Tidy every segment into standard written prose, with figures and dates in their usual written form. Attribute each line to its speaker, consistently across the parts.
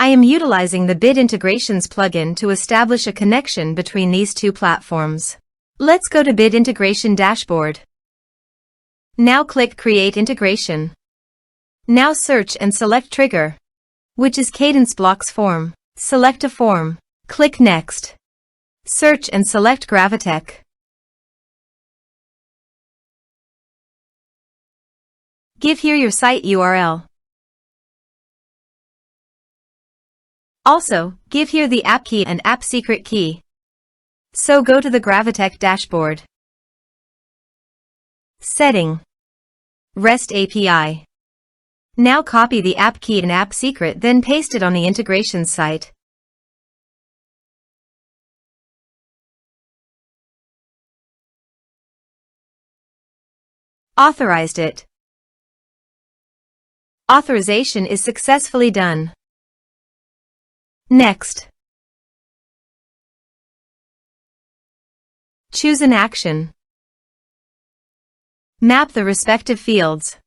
Speaker 1: I am utilizing the Bid Integrations plugin to establish a connection between these two platforms. Let's go to Bid Integration Dashboard. Now click Create Integration. Now search and select Trigger, which is Kadence Blocks Form. Select a form. Click Next. Search and select Gravitec. Give here your site URL. Also, give here the app key and app secret key. So go to the Gravitec dashboard. Setting. REST API. Now copy the app key and app secret, then paste it on the integration site. Authorized it. Authorization is successfully done. Next. Choose an action. Map the respective fields.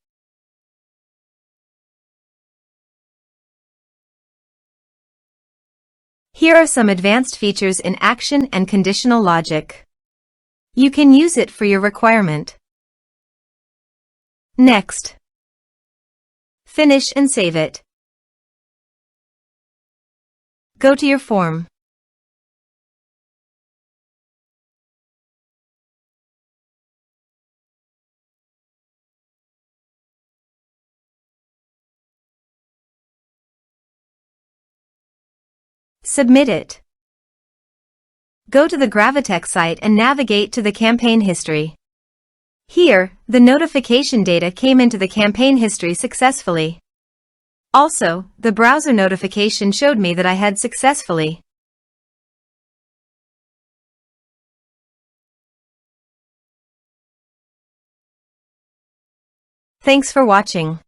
Speaker 1: Here are some advanced features in action and conditional logic. You can use it for your requirement. Next. Finish and save it. Go to your form. Submit it. Go to the Gravitec site and navigate to the campaign history. Here, the notification data came into the campaign history successfully. Also, the browser notification showed me that I had successfully. Thanks for watching.